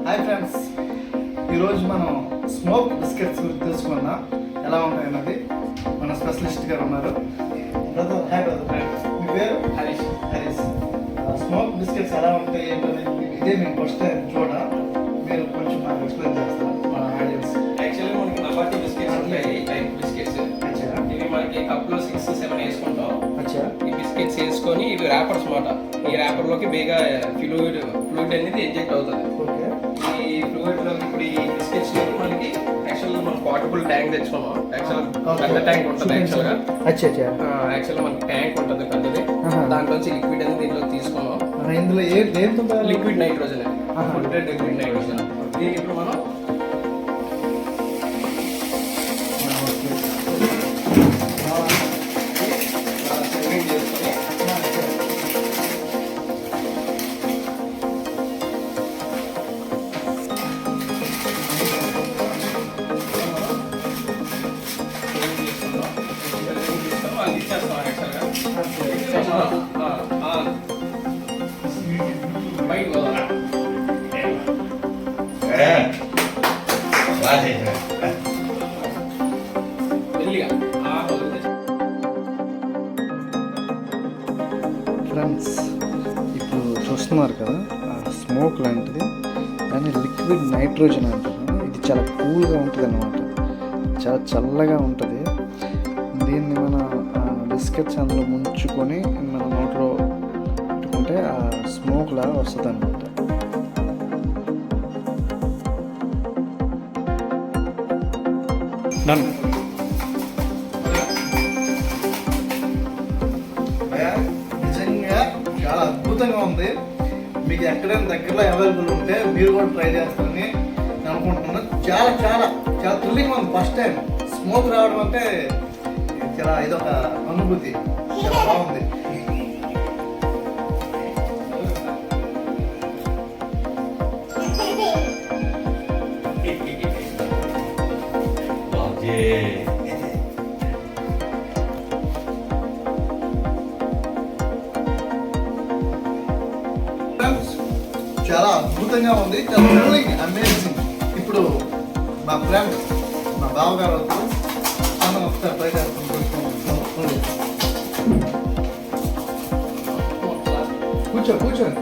Hi friends, ఈరోజు మనం smoke biscuits గురించి తెలుసుకుందాం. ఎలా ఉంటాయన్నది మన స్పెషలిస్ట్ గారు ఉన్నారు. Brother, hi brother. మీ పేరు? హరీష్. స్మోక్ బిస్కెట్స్ ఎలా ఉంటాయి ఏంటనేది ఇదే మేము ఫస్ట్ టైం మీరు కొంచెం మాకు ఎక్స్ప్లెయిన్ చేస్తారు మన ఆడియన్స్. యాక్చువల్లీ మనకి నబాటీ బిస్కెట్స్ ఉంటాయి, టైప్ బిస్కెట్స్. ఇవి మనకి కప్లో 6-7 వేసుకుంటాం. ఈ బిస్కెట్స్ వేసుకొని ఇవి ర్యాపర్స్ మాట. ఈ ర్యాపర్లోకి బేగా ఫ్లూయిడ్ అనేది ఇంజెక్ట్ అవుతుంది. ఈ ఫ్లూయిడ్లో ఇప్పుడు ఈ బిస్కెట్స్ మనకి యాక్చువల్గా మనం పోర్టబుల్ ట్యాంక్ తెచ్చుకున్నాం. పెద్ద ట్యాంక్ ఉంటుంది యాక్చువల్గా. యాక్చువల్గా మనకి ట్యాంక్ ఉంటుంది పెద్దది. దాంట్లోంచి లిక్విడ్ అనేది దీంట్లో తీసుకున్నాం. ఇందులో లిక్విడ్ నైట్రోజన్ అనేది లిక్విడ్ నైట్రోజన్. దీనికి ఇప్పుడు మనం ఫ్రెండ్స్, ఇప్పుడు చూస్తున్నారు కదా స్మోక్ లాంటిది, దాన్ని లిక్విడ్ నైట్రోజన్ అంటారు. ఇది చాలా కూల్గా ఉంటుంది అన్నమాట, చాలా చల్లగా ఉంటుంది. దీన్ని మన బిస్కెట్స్ అందులో ముంచుకొని మన నోట్లో పెట్టుకుంటే ఆ స్మోక్ లాగా వస్తుంది అన్నమాట. నిజంగా చాలా అద్భుతంగా ఉంది. మీకు ఎక్కడైనా దగ్గరలో అవైలబుల్ ఉంటే మీరు కూడా ట్రై చేస్తారని నేను అనుకుంటున్నాను. చాలా చాలా చాలా థ్రిల్లింగ్ ఉంది. ఫస్ట్ టైం స్మోక్ రావడం అంటే చాలా ఇదొక అనుభూతి, చాలా బాగుంది. చాలా అద్భుతంగా ఉంది, చాలా థ్రిల్లింగ్, అమేజింగ్. ఇప్పుడు మా ఫ్రెండ్, మా బావగారు ఒకసారి ట్రై చేస్తాం. కూర్చోండి.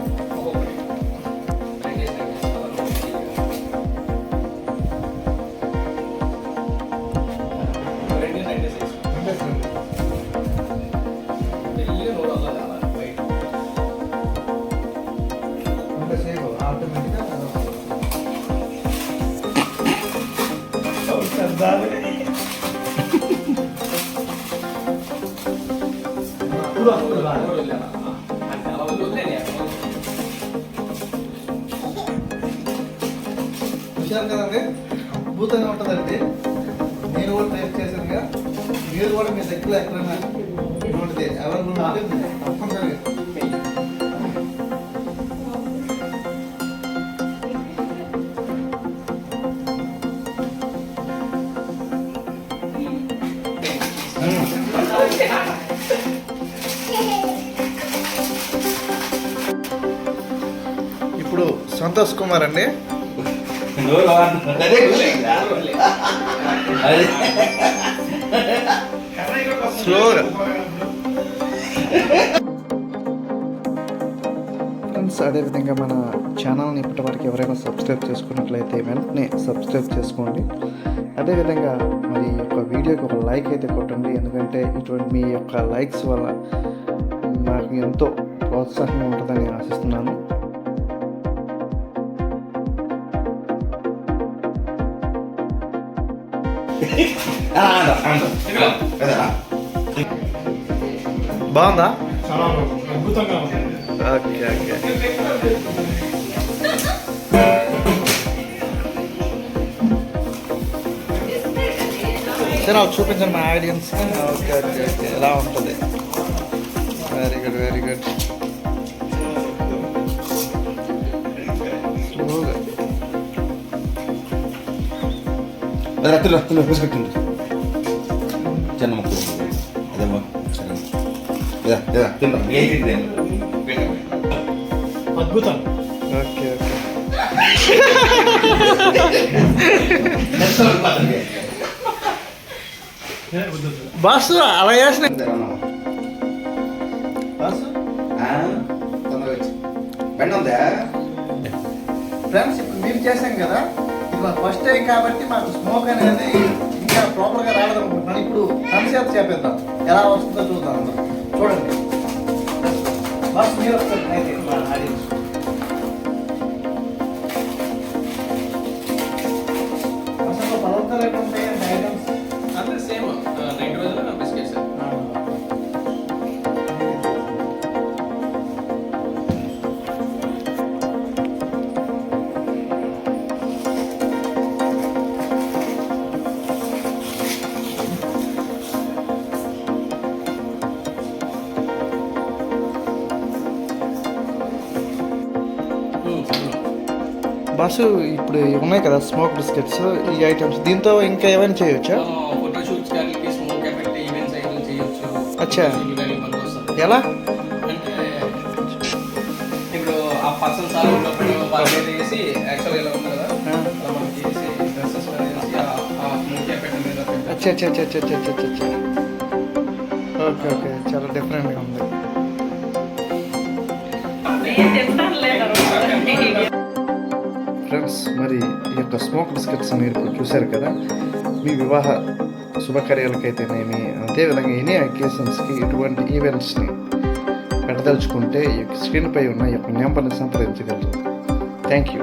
చూశారు కదండి, అద్భుతంగా ఉంటుందండి. నేను కూడా టేస్ట్ చేశానుగా. మీరు కూడా మీ దగ్గర ఎక్కడైనా ఉంటుంది అవైలబుల్ ఉంటుంది తప్పనిసరిగా. ఇప్పుడు సంతోష్ కుమార్ అండి. స్లోగా ఫ్రెండ్స్, అదేవిధంగా మన ఛానల్ని ఇప్పటివరకు ఎవరైనా సబ్స్క్రైబ్ చేసుకున్నట్లయితే వెంటనే సబ్స్క్రైబ్ చేసుకోండి. అదేవిధంగా మరి ఈ యొక్క వీడియోకి ఒక లైక్ అయితే కొట్టండి. ఎందుకంటే ఇటువంటి మీ యొక్క లైక్స్ వల్ల నాకు ఎంతో ప్రోత్సాహంగా ఉంటుందని ఆశిస్తున్నాను. బాగుందా? అద్భుతంగా ఉంది. ఓకే. సరే, చూపించండి మా ఆడియన్స్. ఓకే, ఎలా ఉంటుంది? Very good. రత్తులు వేసుకుంటుంది చిన్న మొక్కలు అదేమ్మా అద్భుతం. ఓకే. బాస్ అలా చేసిన తొందరగా వచ్చి బండి ఉందా ఫ్రెండ్స్ ఇప్పుడు మీరు చేసాం కదా ఇది మా ఫస్ట్ టైం కాబట్టి మాకు స్మోక్ అనేది ఇంకా ప్రాపర్గా రాలేదనుకుంటున్నాను. ఇప్పుడు సంసేత చేపిద్దాం ఎలా వస్తుందో చూద్దాం అందరం. చూడండి బస్ మీరు ఒకసారి అయితే మా ఆడియన్స్ అసలు పదార్థాలు ఎక్కడ ఉంటాయండి ఐటమ్స్? అంతే సేమ్ 2 రోజులు బిస్కెట్స్. బస్సు ఇప్పుడు ఉన్నాయి కదా స్మోక్ బిస్కెట్స్ ఈ ఐటమ్స్ దీంతో ఇంకా ఏమైనా చేయొచ్చా? ఫోటో షూట్స్ కానీ స్మోక్ ఎఫెక్ట్ ఈవెంట్స్ అయితే చేయొచ్చు. అచ్చా. Photo shoot కానీ పనికి వస్తుంది. ఎలా? అంటే ఇప్పుడు ఆ పర్సన్ సార్ ఉన్నప్పుడు వాళ్ళ మీద వేసి యాక్చువల్గా ఇలా ఉంది కదా అలా మనకి వేసి డ్రెస్సెస్ మీద వేసి ఆ స్మోక్ ఎఫెక్ట్ మీద పెట్టాలి. అచ్చా అచ్చా అచ్చా అచ్చా అచ్చా అచ్చా. ఓకే ఓకే చాలా డిఫరెంట్గా ఉంది. ఫ్రెండ్స్ మరి ఈ యొక్క స్మోక్ బిస్కెట్స్ మీరు ఇప్పుడు చూశారు కదా మీ వివాహ శుభకార్యాలకైతేనేమి అదేవిధంగా ఎనీ అకేషన్స్కి ఇటువంటి ఈవెంట్స్ని పెట్టదలుచుకుంటే ఈ యొక్క స్క్రీన్పై ఉన్న ఈ యొక్క నెంబర్ని సంప్రదించగలరు. Thank you.